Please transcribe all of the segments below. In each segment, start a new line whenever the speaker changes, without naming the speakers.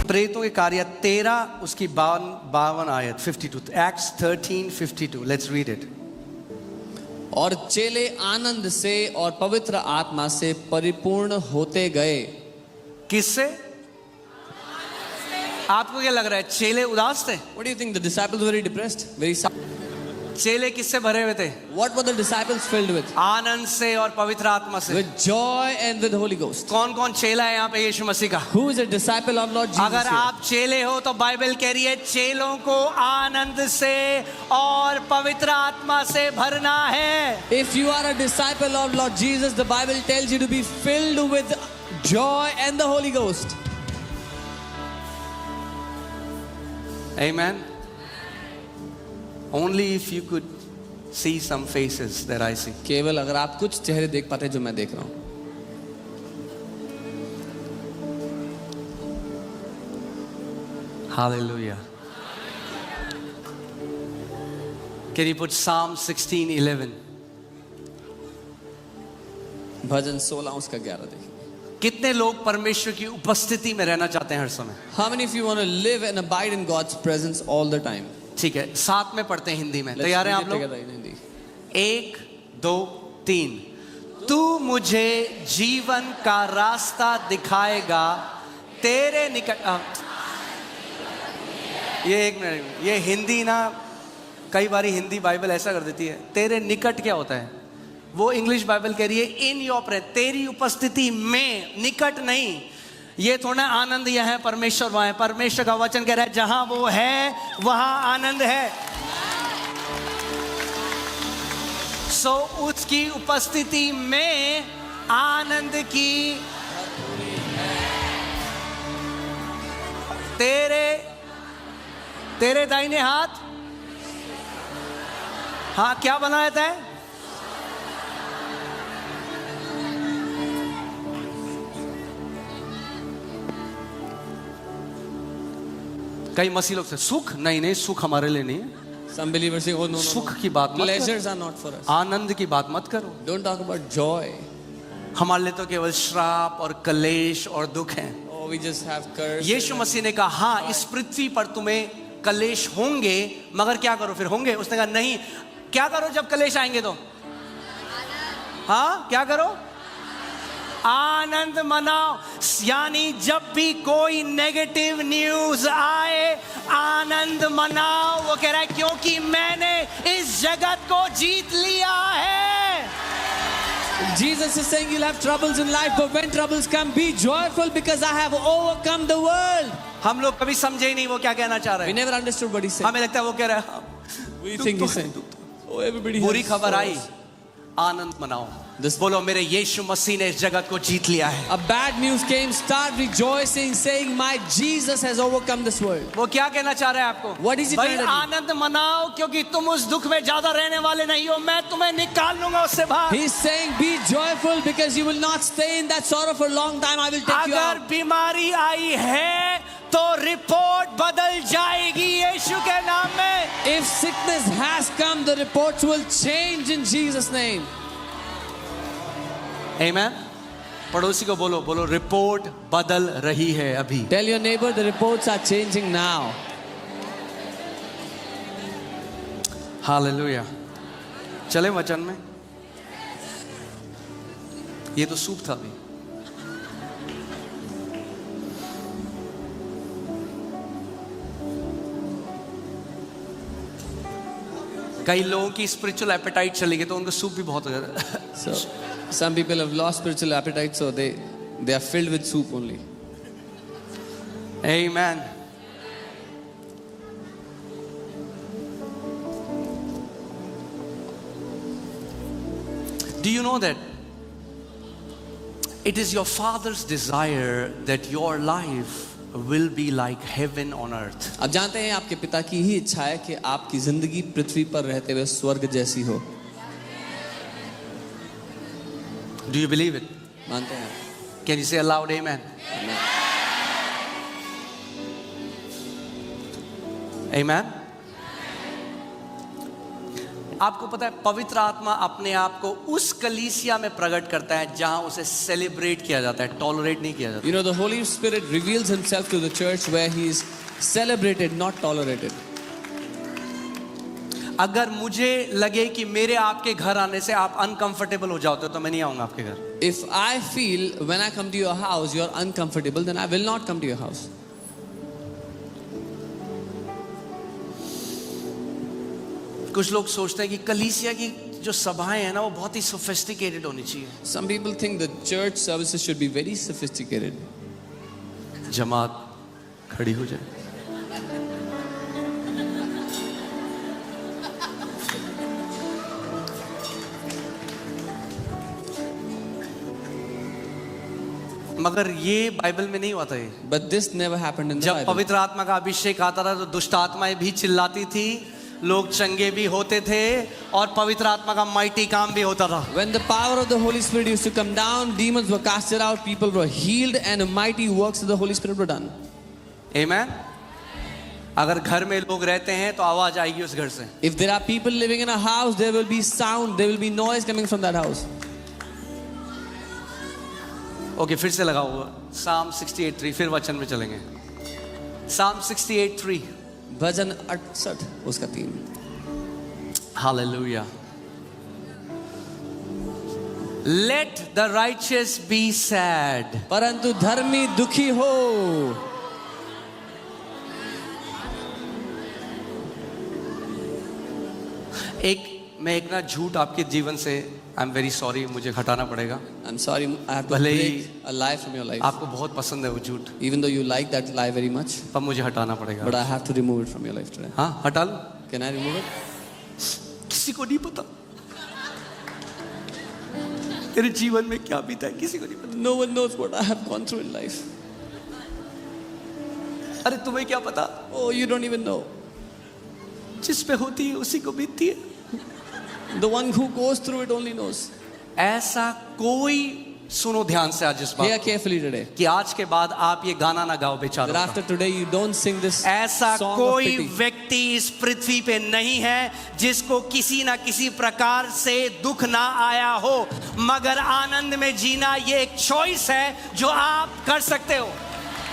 प्रेरितों के कार्य 13 उसकी 52 आयत 52 एक्ट्स 13:52 लेट्स रीड इट।
और चेले आनंद से और पवित्र आत्मा से परिपूर्ण होते गए।
किससे? आपको क्या लग रहा है चेले उदास थे?
What do you think? The disciples were very depressed, very sad.
चेले किससे भरे हुए थे?
What were the disciples filled with?
आनंद से और पवित्र आत्मा से।
With joy and with Holy Ghost.
कौन कौन चेला है यहाँ पे यीशु मसीह का?
Who is a disciple of Lord Jesus?
अगर आप चेले हो तो बाइबल कह रही है चेलों को आनंद से और पवित्र आत्मा से भरना है।
If you are a disciple of Lord Jesus, the Bible tells you to be filled with joy and the Holy Ghost.
Amen. Only if you could see some faces that I see.
केवल अगर आप कुछ चेहरे देख पाते जो मैं देख रहा हूँ।
Hallelujah. Can you put Psalm 16:11?
भजन 16 उसका 11 देखिए।
कितने लोग परमेश्वर की उपस्थिति में रहना चाहते हैं हर समय?
How many of you want to live and abide in God's presence all the time?
ठीक है, साथ में पढ़ते हैं हिंदी में।
Let's
तैयार हैं
read
आप
it
लोग?
together in Hindi.
1 2 3 तू मुझे जीवन का रास्ता दिखाएगा तेरे निकट। ये एक मिनट, ये हिंदी ना कई बारी हिंदी बाइबल ऐसा कर देती है। तेरे निकट क्या होता है? वो इंग्लिश बाइबल कह रही है इन योर प्रेजेंस, तेरी उपस्थिति में, निकट नहीं। ये थोड़ा आनंद यहाँ है, परमेश्वर वहाँ है। परमेश्वर का वचन कह रहा है जहां वो है वहां आनंद है। सो उसकी उपस्थिति में आनंद की तेरे दाहिने हाथ, हाँ क्या बना रहता है? कई मसीह लोग से सुख नहीं, सुख हमारे लिए नहीं है।
Some believers say, oh no,
सुख की बात मत
pleasures
करो,
are not for us.
आनंद की बात मत करो।
Don't talk about joy.
हमारे लिए तो केवल श्राप और कलेश और दुख है।
Oh, we just have curse.
यीशु मसीह ने कहा हाँ इस पृथ्वी पर तुम्हें कलेश होंगे, मगर क्या करो फिर होंगे? उसने कहा नहीं, क्या करो जब कलेश आएंगे तो? हाँ क्या करो? आनंद मनाओ। यानी जब भी कोई नेगेटिव न्यूज आए आनंद मनाओ। वो कह रहा है क्योंकि मैंने इस जगत को जीत लिया है।
Jesus is saying you'll have troubles in life, but when troubles come, be joyful because I have overcome the world.
हम लोग कभी समझे ही नहीं वो क्या कहना चाह रहे
We
हैं।
never understood what he said.
हमें लगता है वो कह रहा है
We think he's saying, oh, everybody
बुरी
has
खबर आई,
sorrows.
आनंद मनाओ।
This-
बोलो मेरे यीशु मसीह ने इस जगत को जीत लिया है।
A bad news came, start rejoicing, saying, my Jesus has overcome this world.
वो क्या कहना चाह रहा है आपको?
What is he
भाई
trying to do?
आनंद मनाओ क्योंकि तुम उस दुख में ज्यादा रहने वाले नहीं हो, मैं तुम्हें निकाल लूंगा उससे बाहर।
He's saying, be joyful because you will not stay in that sorrow for a long time. I will take you
अगर
out.
बीमारी आई है तो रिपोर्ट बदल जाएगी यीशु के नाम में।
If sickness has come, the reports will change in Jesus' name.
आमेन। पड़ोसी को बोलो, बोलो रिपोर्ट बदल रही है अभी।
Tell your neighbor the reports are changing now.
Hallelujah. चले वचन में। ये तो सूप था अभी। कई लोगों की स्पिरिचुअल एपेटाइट चली गई तो उनको सूप भी बहुत हो जाता है।
So, some people have lost spiritual appetite, so they are filled with soup only.
Amen. Do you know that it is your Father's desire that your life will be like heaven on earth?
आप जानते हैं आपके पिता की ही इच्छा है कि आपकी जिंदगी पृथ्वी पर रहते हुए स्वर्ग जैसी हो।
Do you believe it?
मानते हैं?
Can you say a loud amen? Amen. आपको पता है पवित्र आत्मा अपने आप को उस कलीसिया में प्रकट करता है जहां उसे सेलिब्रेट किया जाता है, टॉलरेट नहीं किया जाता।
You know, the Holy Spirit reveals himself to the church where he is celebrated, not tolerated.
अगर मुझे लगे कि मेरे आपके घर आने से आप अनकंफर्टेबल हो जाते हो तो मैं नहीं आऊंगा आपके घर।
If I feel when I come to your house you are uncomfortable, then I will not come to your house.
कुछ लोग सोचते हैं कि कलीसिया की जो सभाएं हैं ना वो बहुत ही सोफिस्टिकेटेड होनी चाहिए।
Some people think the church services should be very sophisticated.
जमात खड़ी हो जाए। मगर ये बाइबल में नहीं हुआ था ये।
But this never happened in the
जब
Bible.
पवित्र आत्मा का अभिषेक आता था तो दुष्ट आत्माएं भी चिल्लाती थी, लोग चंगे भी होते थे और पवित्र आत्मा का माइटी काम भी होता था।
When the power of the Holy Spirit used to come down, demons were casted out, people were healed, and mighty works of the Holy Spirit were done.
Amen? अगर घर में लोग रहते हैं तो आवाज आएगी उस घर से।
If there are people living in a house, there will be sound, there will be noise coming from that house.
Okay, फिर से लगाओ Psalm 68:3, फिर वचन में चलेंगे। Psalm 68:3।
भजन 68 उसका 3।
Hallelujah. Let the righteous be sad.
परंतु धर्मी दुखी हो।
मैं एक ना झूठ आपके जीवन से, आई एम वेरी सॉरी, मुझे हटाना पड़ेगा।
I'm sorry, I have to
भले ही
break a lie from your life.
आपको बहुत पसंद है वो झूठ,
Even though you like that lie very much,
पर मुझे हटाना पड़ेगा।
but I have to remove it from your life today.
हाँ, हटा लो।
Can I remove it?
किसी को नहीं पता तेरे जीवन में क्या बीता है, किसी को नहीं पता।
No one knows what I have gone through in life.
अरे तुम्हें क्या पता,
Oh, you don't even know.
जिस पे होती है उसी को बीतती है।
The one who goes through it only knows.
ऐसा कोई, सुनो ध्यान से आज इस
Hear
बात
carefully today.
कि आज के बाद आप ये गाना ना गाओ
That
बेचारों
after today you don't sing this
ऐसा
song of
कोई
pity.
व्यक्ति इस पृथ्वी पे नहीं है जिसको किसी ना किसी प्रकार से दुख ना आया हो, मगर आनंद में जीना ये एक चॉइस है जो आप कर सकते हो।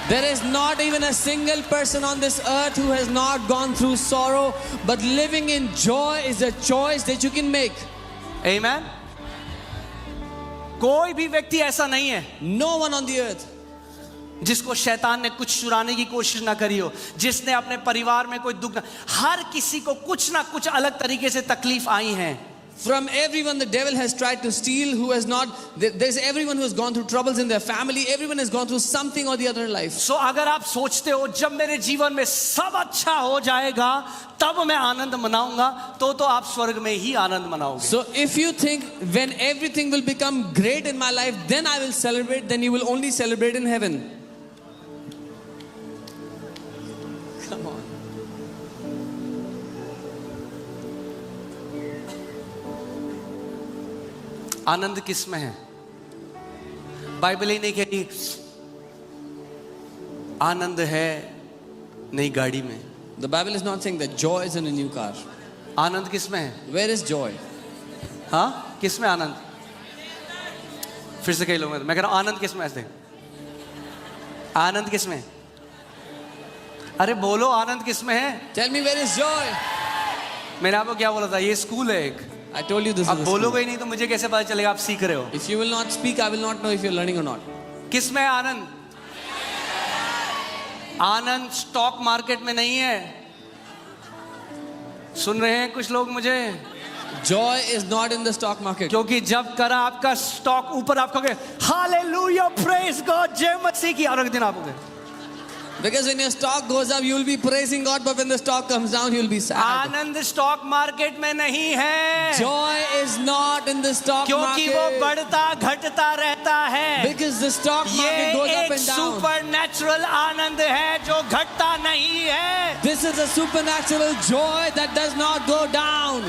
There is not even a single person on this earth who has not gone through sorrow, but living in joy is a choice that you can make.
Amen? कोई भी व्यक्ति ऐसा नहीं है
No one on the earth
जिसको शैतान ने कुछ चुराने की कोशिश ना करी हो, जिसने अपने परिवार में कोई दुख ना, हर किसी को कुछ ना कुछ अलग तरीके से तकलीफ आई हैं।
From everyone the devil has tried to steal, who has not, there's everyone who has gone through troubles in their family, everyone has gone through something or the other in life.
सो अगर आप सोचते हो जब मेरे जीवन में सब अच्छा हो जाएगा तब मैं आनंद मनाऊंगा, तो आप स्वर्ग में ही आनंद मनाओगे।
So if you think when everything will become great in my life, then I will celebrate, then you will only celebrate in heaven. Come on.
आनंद किस में है? बाइबल ही नहीं कहती आनंद है नई गाड़ी में।
The Bible is not saying that joy is in a new car.
आनंद किस में है?
Where is joy?
हाँ, किस में आनंद? फिर से कई लोग, मैं कह रहा हूं आनंद किस में है? आनंद किस में? अरे बोलो आनंद किस में है?
Tell me where is joy?
मैंने आपको क्या बोला था? ये स्कूल है एक।
I told you this
आप
is a school.
बोलोगे ही नहीं तो मुझे कैसे पता चलेगा आप सीख रहे हो?
If you will not speak, I will not know if you're learning or not.
किस में है आनंद? आनंद स्टॉक मार्केट में नहीं है। सुन रहे हैं कुछ लोग मुझे?
Joy is not in the stock market.
क्योंकि जब करा आपका स्टॉक ऊपर, आप कहोगे हालेलुया प्रेज गॉड, जय मसीह की, और एक दिन आप कहोगे
Because when your stock goes up, you will be praising God, but when the stock comes down, you will be sad.
Anand stock market में नहीं है,
Joy is not in the stock
क्योंकि वो
market.
बढ़ता घटता रहता है।
Because the stock
ये
market goes
एक
up and down.
Supernatural आनंद है जो घटता नहीं है।
This is a supernatural joy that does not go down.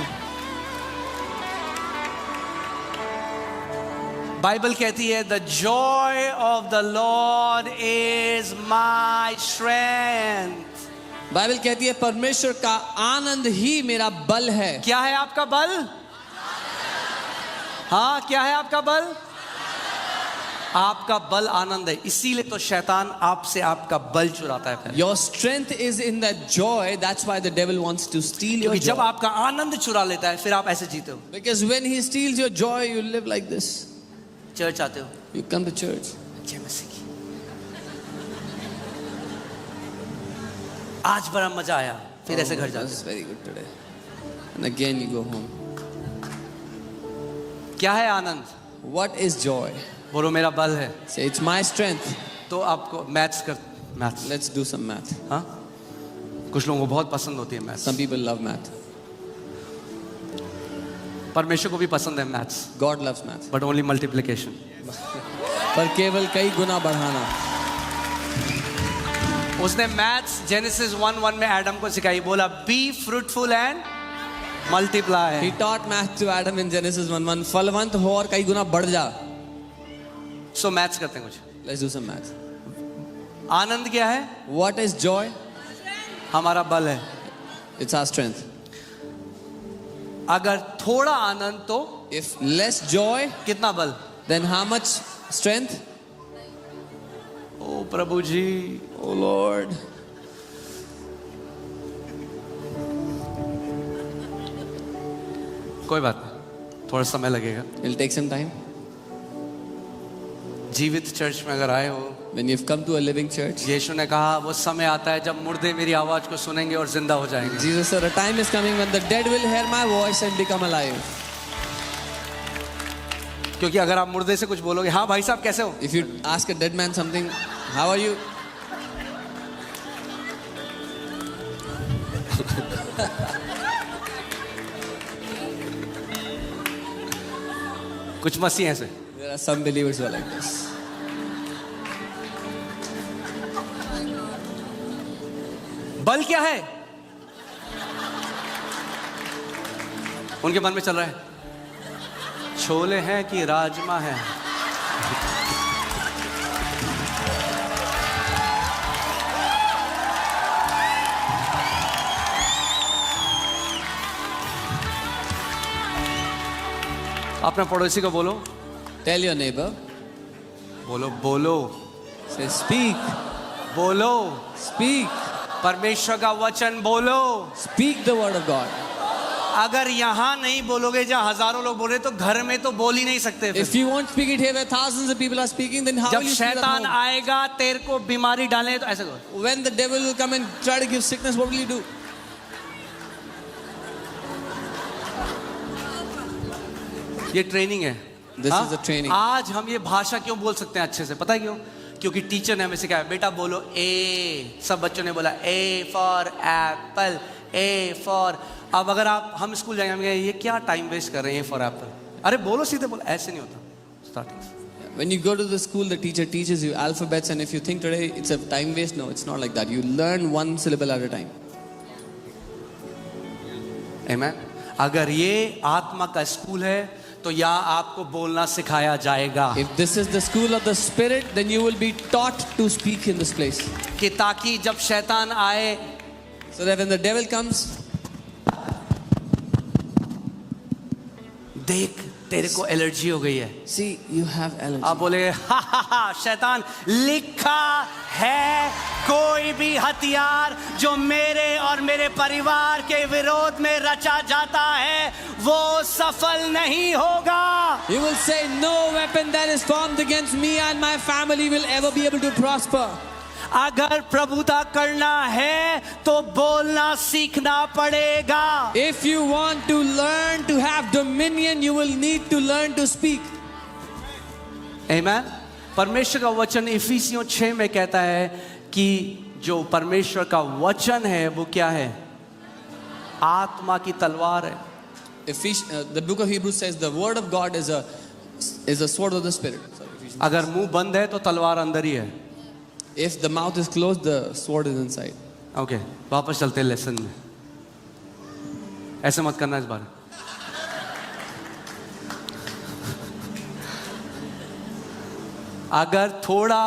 Bible कहती है the Joy of the Lord is my strength.
Bible कहती है परमेश्वर का आनंद ही मेरा बल है.
क्या है आपका बल? हाँ, क्या है आपका बल? आपका बल आनंद है. इसीलिए तो शैतान आपसे आपका बल चुराता है फिर.
Your strength is in that joy. That's why the devil wants to steal your
क्योंकि जब
joy.
आपका आनंद चुरा लेता है फिर आप ऐसे जीते हो.
Because when he steals your joy, you live like this.
Church आते हो,
You come to church.
जय मसीह की, आज बड़ा मजा आया, फिर ऐसे घर जाते
That's very good today. And again you go home.
हो. क्या है आनंद?
What is joy?
बोलो मेरा बल है.
Say it's my strength.
तो आपको maths.
Let's do some math.
हाँ, कुछ लोगों को बहुत पसंद होती है maths.
Some people love math.
परमेश्वर को भी पसंद है maths,
God loves math.
But only multiplication.
पर केवल कई गुना बढ़ाना.
उसने मैथ्स जेनेसिस 1:1 में एडम को सिखाई. बोला be fruitful and multiply.
He taught math to Adam in Genesis 1:1. फलवंत हो और कई गुना बढ़ जा.
सो मैथ्स करते हैं कुछ.
Let's do some math.
आनंद क्या है?
What is joy?
हमारा बल है.
It's our strength.
अगर थोड़ा आनंद तो
If less joy,
कितना बल?
then how much strength?
O Prabhu ji,
Oh Lord.
कोई बात नहीं, थोड़ा समय लगेगा.
It'll take some time.
जीवित चर्च में अगर आए हो,
When you've come to a living church,
यीशु ने कहा वो समय आता है जब मुर्दे मेरी आवाज को सुनेंगे और जिंदा हो जाएंगे.
Jesus said, a time is coming when the dead will hear my voice and become alive.
क्योंकि अगर आप मुर्दे से कुछ बोलोगे, हाँ भाई साहब कैसे हो,
If you ask a dead man something, how are you?
कुछ मसीह ऐसे.
There are some believers who are like this.
बल क्या है? उनके मन में चल रहा है छोले हैं कि राजमा है. अपने पड़ोसी को बोलो,
Tell your neighbor,
बोलो बोलो
say, speak,
बोलो.
speak,
परमेश्वर का वचन बोलो.
speak the word of God.
अगर यहाँ नहीं बोलोगे जहाँ हजारों लोग बोल रहे तो घर में तो बोल ही नहीं सकते.
If you won't speak it here where thousands of people are speaking, then how
जब
will you speak at
शैतान
home?
आएगा तेरे को बीमारी डालने तो ऐसे करो.
When the devil will come and try to give sickness, what will you do?
ये ट्रेनिंग है.
This
हाँ?
is the training.
आज हम ये भाषा क्यों बोल सकते हैं अच्छे से, पता है क्यों? क्योंकि टीचर ने हमें सिखाया, बेटा बोलो ए. सब बच्चों ने बोला A for Apple, A for. अब अगर हम स्कूल जाएंगे, हम कहेंगे ये क्या टाइम वेस्ट कर रहे हैं ए फॉर एप्पल. अरे बोलो सीधे बोलो. ऐसे नहीं होता. Starting
When you go to the school, the teacher teaches you alphabets, and if you think today it's a time waste, no, it's not like that. You learn one syllable at a time.
आमेन. अगर ये आत्मा का school है तो यहाँ आपको बोलना सिखाया जाएगा.
If this is the school of the Spirit, then you will be taught to speak in this place.
कि ताकि जब शैतान आए,
So that when the devil comes,
देख तेरे को एलर्जी हो गई है.
see, you have allergy.
आप बोले हा हा हा. शैतान लिखा है कोई भी हथियार जो मेरे और मेरे परिवार के विरोध में रचा जाता है वो सफल नहीं होगा.
You will say, no weapon that is formed against me and my family will ever be able to prosper.
अगर प्रभुता करना है तो बोलना सीखना पड़ेगा.
If you want to learn to have dominion, you will need to learn to speak.
आमेन. परमेश्वर का वचन इफिसियों 6 में कहता है कि जो परमेश्वर का वचन है वो क्या है? आत्मा की तलवार है.
The book of Hebrews says the word of God is a sword of the Spirit. Sorry, Ephesians.
अगर मुंह बंद है तो तलवार अंदर ही है.
If the mouth is closed, the sword is inside.
Okay, वापस चलते हैं लेसन में. ऐसे मत करना इस बार. अगर थोड़ा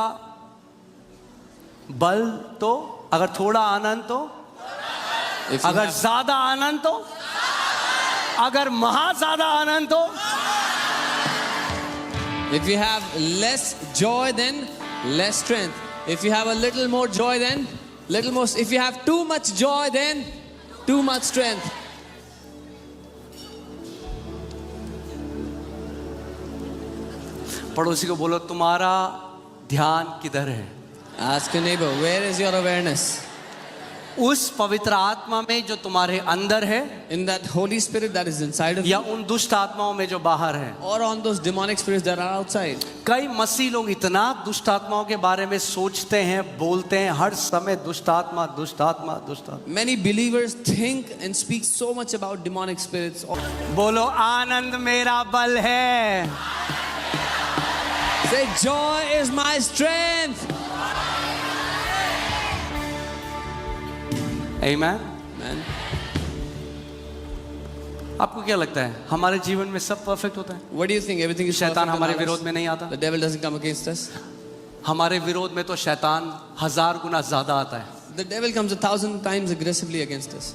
बल तो, अगर थोड़ा आनंद तो
If you
अगर
have-
ज्यादा आनंद तो, अगर महा ज्यादा आनंद तो,
If you have less joy, then less strength. If you have a little more joy, then little more. If you have too much joy, then too much strength.
पड़ोसी को बोलो तुम्हारा ध्यान किधर है?
Ask your neighbor, where is your awareness?
उस पवित्र आत्मा में जो तुम्हारे अंदर है,
In that Holy Spirit that is inside of
या
you,
उन दुष्ट आत्माओं में जो बाहर है?
or on those demonic spirits that are outside.
कई मसीह लोग इतना दुष्ट आत्माओं के बारे में सोचते हैं, बोलते हैं हर समय, दुष्ट आत्मा दुष्ट आत्मा दुष्ट आत्मा।
Many believers think and speak so much about demonic spirits.
बोलो आनंद मेरा बल है।
Say, joy is my strength.
आमीन।
Man,
आपको क्या लगता है हमारे जीवन में सब परफेक्ट होता है?
what do you think? Everything is perfect
शैतान
in
हमारे
our
विरोध
lives?
में नहीं आता।
The devil doesn't come against us.
हमारे विरोध में तो शैतान 1000 गुना ज्यादा आता है।
The devil comes 1,000 times aggressively against us.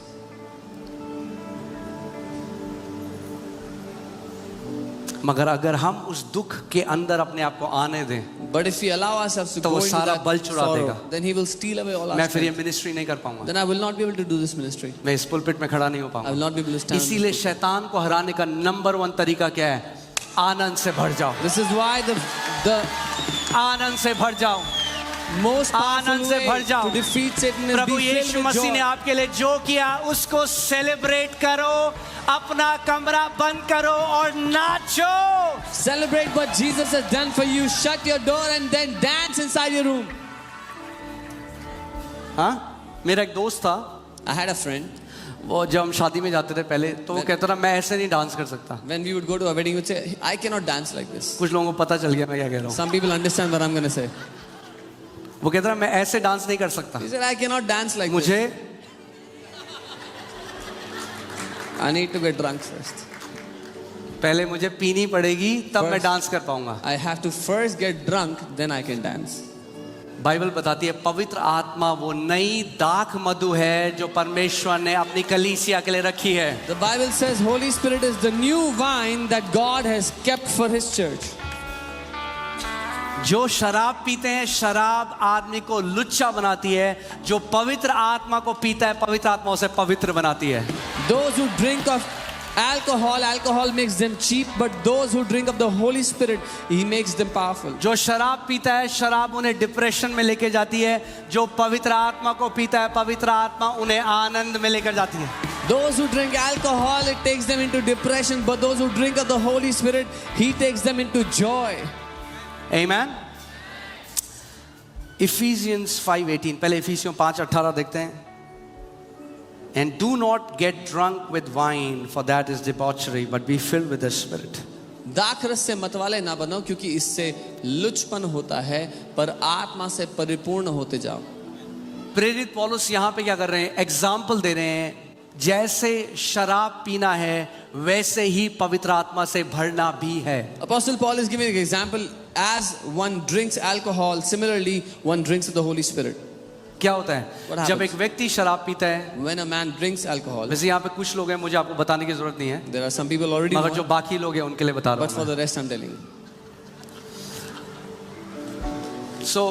मगर अगर हम उस दुख के अंदर अपने आप को आने दें,
But if we allow ourselves to
तो
go
वो
into
सारा
that
बल चुरा
sorrow,
देगा।
then he will steal away all our
मैं फिर ये
strength.
मिनिस्ट्री नहीं कर पाऊंगा,
Then I will not be able to do this ministry.
मैं इस पुलपिट में खड़ा नहीं हो
I will
पाऊंगा।
not be able to stand.
इसीलिए शैतान को हराने का नंबर 1 तरीका क्या है? आनंद से भर जाओ,
This is why the
आनंद से भर जाओ,
most powerful
आनंद से भर
way
जाओ।
to defeat Satan is
Prabhu
be
Yeshu
filled with
मसीह ने
joy.
आपके लिए जो किया उसको सेलिब्रेट करो, अपना कमरा बंद करो और नाचो।
Celebrate what Jesus has done for you. Shut your door and then dance inside your room.
हाँ, मेरा एक दोस्त था,
I had a friend.
वो जब हम शादी में जाते थे पहले, तो वो कहता था मैं ऐसे नहीं डांस कर सकता।
When we would go to a wedding, he would say, I cannot dance like this.
कुछ लोगों को पता चल गया मैं क्या कह रहा हूँ।
Some people understand what I'm going to say.
वो कहता था मैं ऐसे डांस नहीं कर सकता,
He said, I cannot dance like this.
मुझे
I need to get drunk first.
पहले मुझे पीनी पड़ेगी तब मैं
First.
डांस कर पाऊंगा।
I have to first get drunk, then I can dance.
Bible बताती है पवित्र आत्मा वो नई दाख मधु है जो परमेश्वर ने अपनी कलीसिया के लिए रखी है।
The Bible says Holy Spirit is the new wine that God has kept for His church.
जो शराब पीते हैं, शराब आदमी को लुच्चा बनाती है, जो पवित्र आत्मा को पीता है पवित्र आत्मा उसे पवित्र बनाती है।
Those who drink of alcohol makes them cheap, but those who drink of the Holy Spirit, He makes them powerful.
जो शराब पीता है शराब उन्हें डिप्रेशन में लेके जाती है, जो पवित्र आत्मा को पीता है पवित्र आत्मा उन्हें आनंद में लेकर जाती है।
Those who drink alcohol, it takes them into depression, but those who drink of the Holy Spirit, He takes them into joy.
Amen. Ephesians 5:18, पहले इफिसियों 5:18 देखते हैं। And do not get drunk with wine, for that is debauchery, but be filled with the Spirit.
दाखरस से मतवाले ना बनो, क्योंकि इससे लुचपन होता है, पर आत्मा से परिपूर्ण होते जाओ।
प्रेरित पौलुस यहाँ पे क्या कर रहे हैं? एग्जाम्पल दे रहे हैं, जैसे शराब पीना है वैसे ही पवित्र आत्मा से भरना भी है।
Apostle Paul is giving an example. As one drinks alcohol, similarly one drinks of the Holy Spirit.
क्या होता
What
है
happens?
जब एक व्यक्ति शराब पीता है?
When a man drinks alcohol,
वैसे यहाँ पे कुछ लोग हैं, मुझे आपको बताने की जरूरत नहीं है,
there are some people already
मगर
know,
जो बाकी लोग हैं उनके लिए बता
but
रहा
for
हूँ
the rest I'm telling you.
सो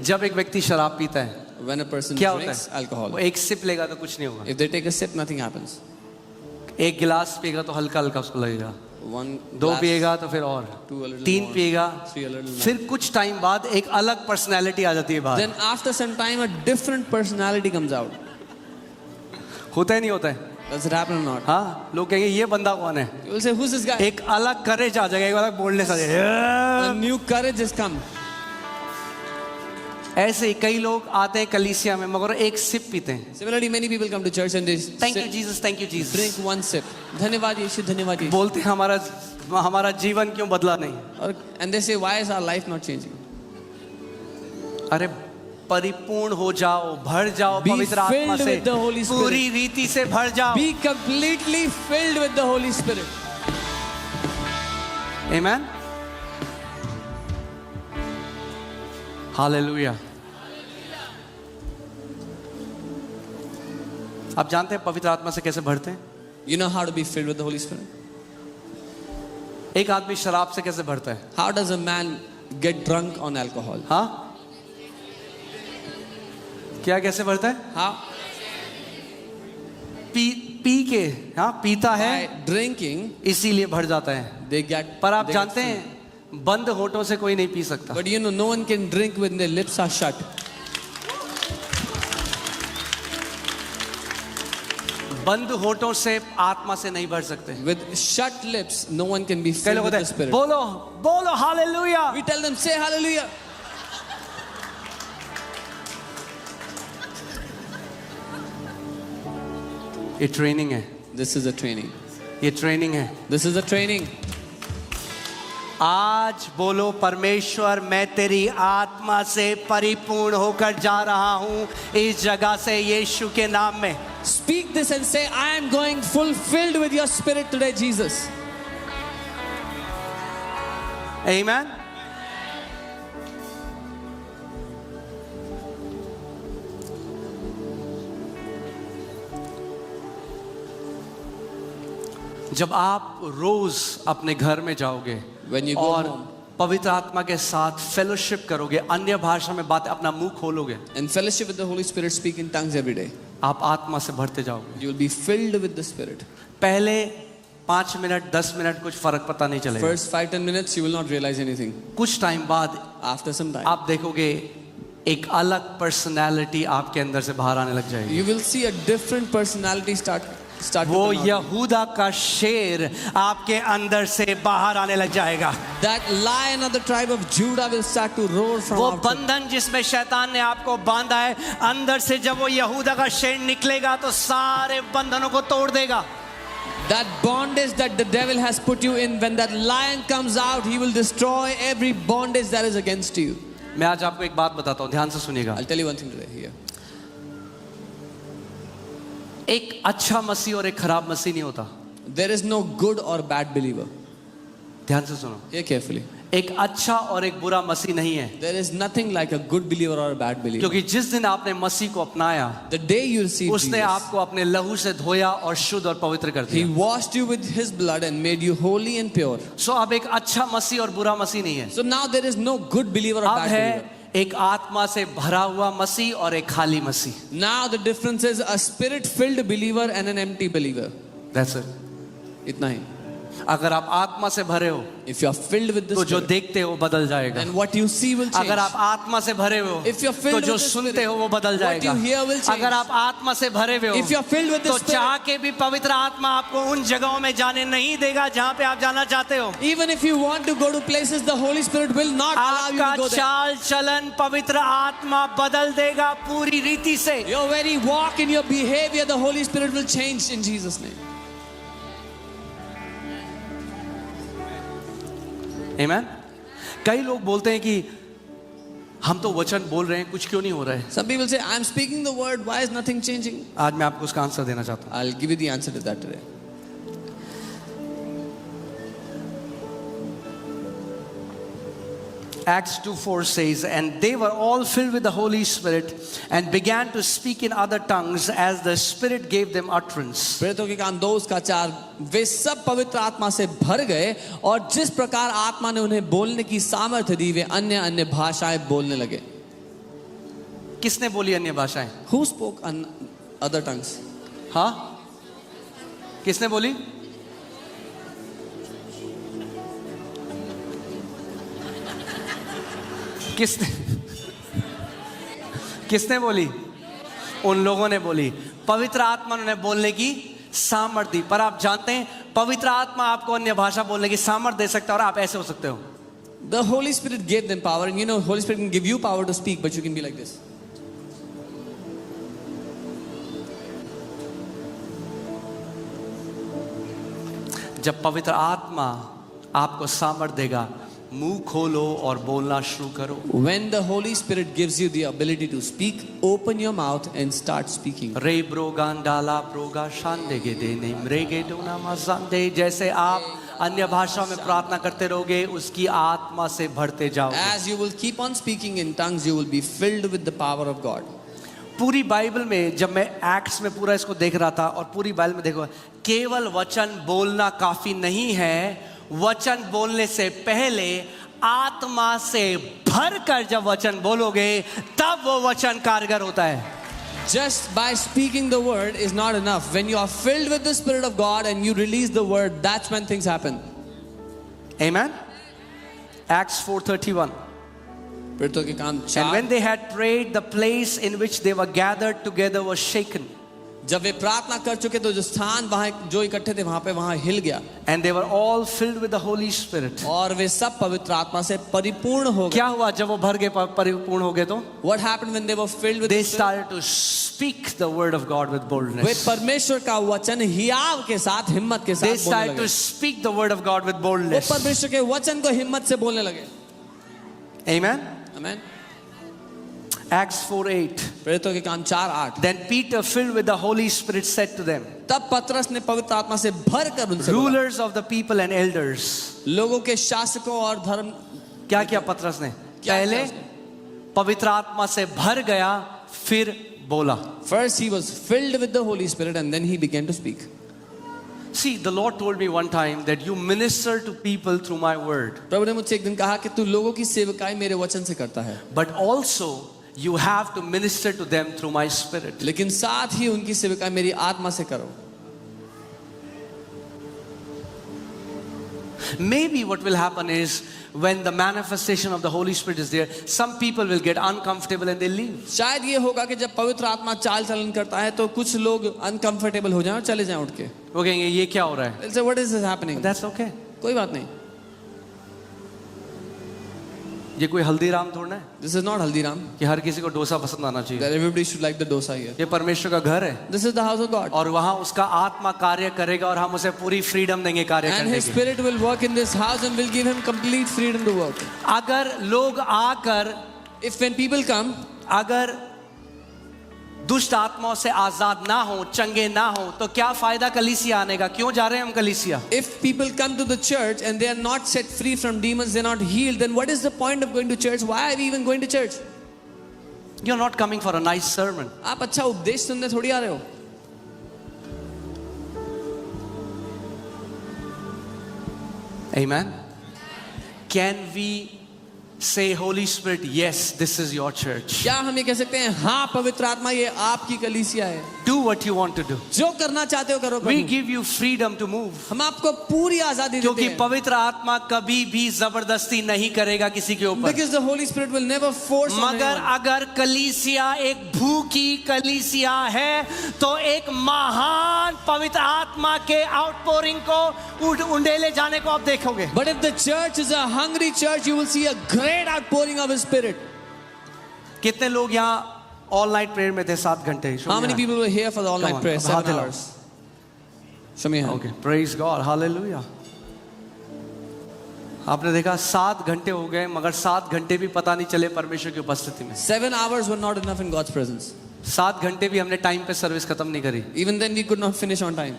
जब एक व्यक्ति शराब पीता है
When a person
क्या होता
drinks
है?
alcohol,
वो एक सिप लेगा तो कुछ नहीं होगा,
if they take a sip, nothing happens.
एक गिलास पिएगा तो हल्का हल्का उसको लगेगा,
One
2
glass,
पिएगा तो फिर और,
2 a little
3
more,
पिएगा,
3 a little more.
फिर कुछ टाइम बाद एक अलग पर्सनैलिटी आ जाती है बाहर।
Then after some time, a different personality comes out.
होता है नहीं होता है?
Does it happen or not?
हाँ, लोग कहेंगे ये बंदा कौन है?
You will say, who's this guy?
एक अलग करेज आ जाएगा, एक अलग बोलने आ जाएगा।
A new courage has come.
ऐसे ही कई लोग आते हैं कलीसिया में मगर एक सिप पीते हैं।
Similarly, many people come to church and they
thank you
sit,
Jesus, thank you Jesus,
drink one sip. धन्यवाद यीशु, धन्यवाद यीशु.
बोलते हैं हमारा जीवन क्यों बदला नहीं?
And they say, why is our life not changing?
अरे परिपूर्ण हो जाओ, भर जाओ
Be
पवित्र आत्मा
filled
से,
with the Holy Spirit.
पूरी रीति से भर जाओ।
Be completely filled with the Holy Spirit.
Amen, hallelujah. आप जानते हैं पवित्र आत्मा से कैसे भरते हैं?
You know how to be filled with the Holy Spirit?
एक आदमी शराब से कैसे भरता है?
How does a man get drunk on alcohol?
हाँ, क्या कैसे भरता है?
How?
पी के, हाँ, पीता है
By drinking,
इसीलिए भर जाता है।
they get.
पर आप
they get
जानते
filled.
हैं बंद होठों से कोई नहीं पी सकता।
But you know, no one can drink when their lips are shut.
बंद होठों से आत्मा से नहीं भर सकते।
With shut lips, no one can be
कई
filled
लोग
with
होते
the
हैं,
Spirit.
बोलो बोलो hallelujah.
We tell them, say hallelujah.
ये ट्रेनिंग है,
This is a training.
ये ट्रेनिंग है।
This is a training.
आज बोलो परमेश्वर, मैं तेरी आत्मा से परिपूर्ण होकर जा रहा हूं इस जगह से यीशु के नाम में।
Speak this and say, I am going fulfilled with your Spirit today, Jesus.
आमीन। जब आप रोज अपने घर में जाओगे
When you go
और
home
पवित्र आत्मा के साथ फेलोशिप करोगे, अन्य भाषा में बात, अपना मुंह खोलोगे,
and fellowship with the Holy Spirit, speak in tongues every day,
आप आत्मा से भरते जाओगे।
you will be filled with the Spirit.
पहले 5 मिनट 10 मिनट कुछ फर्क पता नहीं चलेगा।
First 5-10 minutes, you will not realize anything.
कुछ टाइम बाद
After some time,
आप देखोगे एक अलग पर्सनालिटी आपके अंदर से बाहर आने लग जाएगी।
you will see a different personality start to
वो
come out.
यहूदा का शेर आपके अंदर से बाहर आने लग जाएगा।
That lion of the tribe of Judah will start to roar from
वो
out.
बंधन जिसमें शैतान ने आपको बांधा है, अंदर से जब वो यहूदा का शेर निकलेगा तो सारे बंधनों को तोड़ देगा।
That bondage that the devil has put you in, when that lion comes out, he will destroy every bondage that is against you.
मैं आज आपको एक बात बताता हूँ, ध्यान से सुनिएगा।
I'll tell you one thing today here.
एक अच्छा मसीह और एक खराब मसीह नहीं होता।
There is no good or bad believer.
ध्यान से सुनो,
Hear carefully.
एक अच्छा और एक बुरा मसीह नहीं है।
There is nothing like a good believer or a bad believer.
क्योंकि जिस दिन आपने मसीह को अपनाया,
The day you receive
उसने
Jesus,
आपको अपने लहू से धोया और शुद्ध और पवित्र कर
He
दिया।
washed you with His blood and made you holy and pure.
सो अब एक अच्छा मसीह और बुरा मसीह नहीं है।
So now there is no good believer or
अब
bad believer.
है एक आत्मा से भरा हुआ मसीह और एक खाली मसीह।
Now the difference is a spirit-filled believer and an empty believer.
That's it।
इतना ही.
अगर आप आत्मा से भरे हो
If you are filled with the
तो जो
Spirit,
देखते हो वो बदल जाएगा।
then what you see will change.
अगर आप आत्मा से भरे हो
If you're filled
तो
with
जो
the
सुनते
Spirit,
हो वो बदल
what
जाएगा।
you hear will change.
अगर आप आत्मा से भरे हुए हो
If you're filled with the
तो
Spirit,
चाह के भी पवित्र आत्मा आपको उन जगहों में जाने नहीं देगा जहां पे आप जाना चाहते हो।
even if you want to go to places, the Holy Spirit will not allow you
आपका
to go there.
चाल चलन पवित्र आत्मा बदल देगा पूरी रीति से।
Your very walk and your behavior, the Holy Spirit will change in Jesus' name.
आमीन। कई लोग बोलते हैं कि हम तो वचन बोल रहे हैं, कुछ क्यों नहीं हो रहा है।
Some people say, I'm speaking the word, why is nothing changing?
आज मैं आपको उसका आंसर देना चाहता हूँ।
I'll give you the answer to that today.
Acts 2:4 says, and they were all filled with the Holy Spirit and began to speak in other tongues as the Spirit gave them utterance.
प्रेरितों के काम 2 उसका 4, वे सब पवित्र आत्मा से भर गए और जिस प्रकार आत्मा ने उन्हें बोलने की सामर्थ्य दी, वे अन्य अन्य भाषाएं बोलने लगे.
किसने बोली अन्य भाषाएं?
Who spoke other tongues?
हाँ, किसने बोली? किसने बोली? उन लोगों ने बोली। पवित्र आत्मा ने बोलने की सामर्थ्य दी। पर आप जानते हैं पवित्र आत्मा आपको अन्य भाषा बोलने की सामर्थ्य दे सकता है और आप ऐसे हो सकते हो।
The Holy Spirit gave them power, and you know, Holy Spirit can give you power to speak, but you can be like this.
जब पवित्र आत्मा आपको सामर्थ्य देगा, मुंह खोलो और बोलना शुरू करो।
When the Holy Spirit gives you the ability to speak, open your mouth and start speaking.
रे ब्रोगांडाला ब्रोगा शांदे के देने मरेगे डोना मजांदे। जैसे आप अन्य भाषाओं में प्रार्थना करते रहोगे, उसकी आत्मा से भरते जाओगे।
As you will keep on speaking in tongues, you will be filled with the power of God.
पूरी बाइबल में जब मैं एक्ट्स में पूरा इसको देख रहा था और पूरी बाइबल में देखो, केवल वचन बोलना काफी नहीं है, वचन बोलने से पहले आत्मा से भरकर जब वचन बोलोगे तब वो वचन कारगर होता है.
Just by speaking the word is not enough. When you are filled with the Spirit of God and you release the word, that's when things happen.
Amen. Acts 4:31.
प्रेरितों के काम
And
4.
when they had prayed, the place in which they were gathered together was shaken,
जब वे प्रार्थना कर चुके तो जो स्थान वहाँ जो इकट्ठे थे वहाँ पे वहाँ हिल गया
and they were all filled with the Holy Spirit.
और वे सब पवित्र आत्मा से परिपूर्ण हो गए.
क्या हुआ जब वो भर गए, परिपूर्ण हो गए तो?
What happened when they were filled with
They
the Spirit?
started to speak the word of God with
way
boldness.
परमेश्वर का वचन हियाव के साथ हिम्मत के
They
साथ बोलने
started to
लगे.
speak the word of God with
वो
boldness.
परमेश्वर के वचन को हिम्मत से बोलने लगे.
Amen.
आमेन.
Acts 4:8.
प्रेरितों के काम 4:8.
Then Peter, filled with the Holy Spirit, said to them,
तब पतरस ने पवित्र आत्मा से भर कर उनसे बोला.
rulers of the people and elders.
लोगों के शासकों और धर्म.
क्या किया पतरस ने?
क्या
पहले
किया उसने?
पवित्र आत्मा से भर गया, फिर बोला.
First he was filled with the Holy Spirit and then he began to speak.
See, the Lord told me one time that you minister to people through my word,
प्रभु ने मुझसे एक दिन कहा कि तू लोगों की सेवकाई मेरे वचन से करता है,
but also you have to minister to them through my spirit.
लेकिन साथ ही उनकी सेवकाई मेरी आत्मा से करो.
Maybe what will happen is when the manifestation of the Holy Spirit is there, some people will get uncomfortable and they leave.
शायद ये होगा कि जब पवित्र आत्मा चाल चलन करता है तो कुछ लोग अनकंफर्टेबल हो जाएं और चले जाएं उठ के.
वो कहेंगे ये क्या हो रहा है?
They'll say, what is this happening?
That's okay.
कोई बात नहीं.
ये कोई हल्दीराम थोड़ा है
This is not Haldiram.
कि हर किसी को डोसा पसंद आना चाहिए.
That everybody should like the dosa here.
ये परमेश्वर का घर है
This is the house of God.
और वहाँ उसका आत्मा कार्य करेगा और हम उसे पूरी फ्रीडम देंगे कार्य
And
करने
his
की.
spirit will work in this house and will give him complete freedom to work.
अगर लोग आकर,
If when people come,
अगर दुष्ट आत्माओं से आजाद ना हो, चंगे ना हो, तो क्या फायदा कलीसिया आने का? क्यों जा रहे हैं हम कलीसिया?
if people come to the church and they are not set free from demons, they're not healed, then what is the point of going to church? Why are we even going to church?
You're not coming for a nice sermon.
आप अच्छा उपदेश सुनने थोड़ी आ रहे हो.
Amen. Can we say, Holy Spirit, yes, this is your church.
क्या हम ये कह सकते हैं हाँ पवित्र आत्मा ये आपकी कलीसिया है,
Do what you want to do.
जो करना चाहते हो करो
We
Prabhu.
give you freedom to move.
हम आपको पूरी आजादी देते
क्योंकि
हैं.
पवित्र आत्मा कभी भी जबरदस्ती नहीं करेगा किसी के ऊपर.
Because the Holy Spirit will never force on
मगर
anyone.
अगर कलीसिया एक भूखी कलीसिया है तो एक महान पवित्र आत्मा के आउटपोरिंग को उंडेले जाने को आप देखोगे.
But if the church is a hungry church, you will see a great outpouring of His Spirit.
कितने लोग यहाँ ऑल नाइट प्रेयर में थे 7 घंटे?
How many people were here for the
Come
all-night
on,
prayer?
अब
7
हाथ हिलाओ.
hours. Show me your hand.
Okay, praise God, hallelujah. आपने देखा 7 घंटे हो गए मगर 7 घंटे भी पता नहीं चले परमेश्वर की उपस्थिति में.
7 hours were not enough in God's presence.
7 घंटे भी हमने टाइम पे सर्विस खत्म नहीं करी.
Even then, we could not finish on time.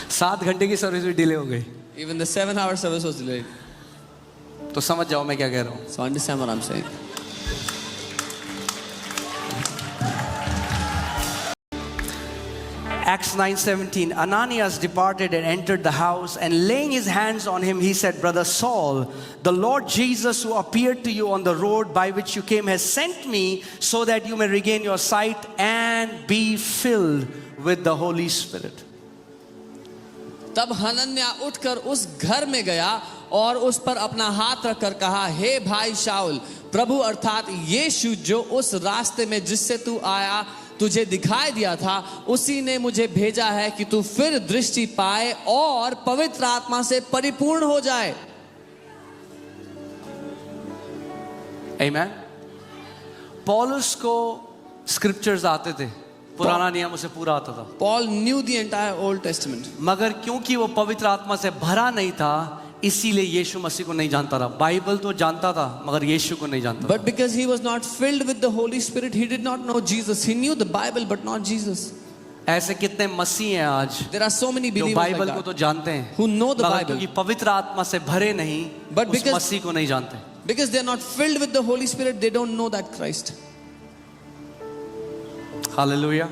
7 घंटे की सर्विस भी डिले हो गई.
Even the 7-hour service was delayed.
तो समझ जाओ मैं क्या कह रहा हूँ.
So understand what I'm saying.
Acts 9:17. Ananias departed and entered the house, and laying his hands on him, he said, Brother Saul, the Lord Jesus who appeared to you on the road by which you came has sent me so that you may regain your sight and be filled with the Holy Spirit.
तब Hananya उठकर उस घर में गया और उस पर अपना हाथ रखकर कहा, हे भाई शाऊल, प्रभु अर्थात यीशु जो उस रास्ते में जिससे तू आया तुझे दिखाई दिया था, उसी ने मुझे भेजा है कि तू फिर दृष्टि पाए और पवित्र आत्मा से परिपूर्ण हो जाए.
Amen. पौलुस को स्क्रिप्चर्स आते थे, पुराना नियम उसे पूरा आता था.
Paul knew the entire Old Testament.
मगर क्योंकि वो पवित्र आत्मा से भरा नहीं था, इसीलिए यीशु मसीह को नहीं जानता था. बाइबल तो जानता था मगर यीशु को नहीं जानता.
But because he was not filled with the Holy Spirit, he did not know Jesus. He knew the Bible but not Jesus.
ऐसे कितने मसीह हैं आज
There are so many
जो
believers
बाइबल
like
को तो
that,
जानते हैं
who know the
मगर
Bible.
क्योंकि पवित्र आत्मा से भरे नहीं,
But
उस
because-
मसीह को नहीं जानते.
Because they are not filled with the Holy Spirit, they don't know that Christ.
Hallelujah.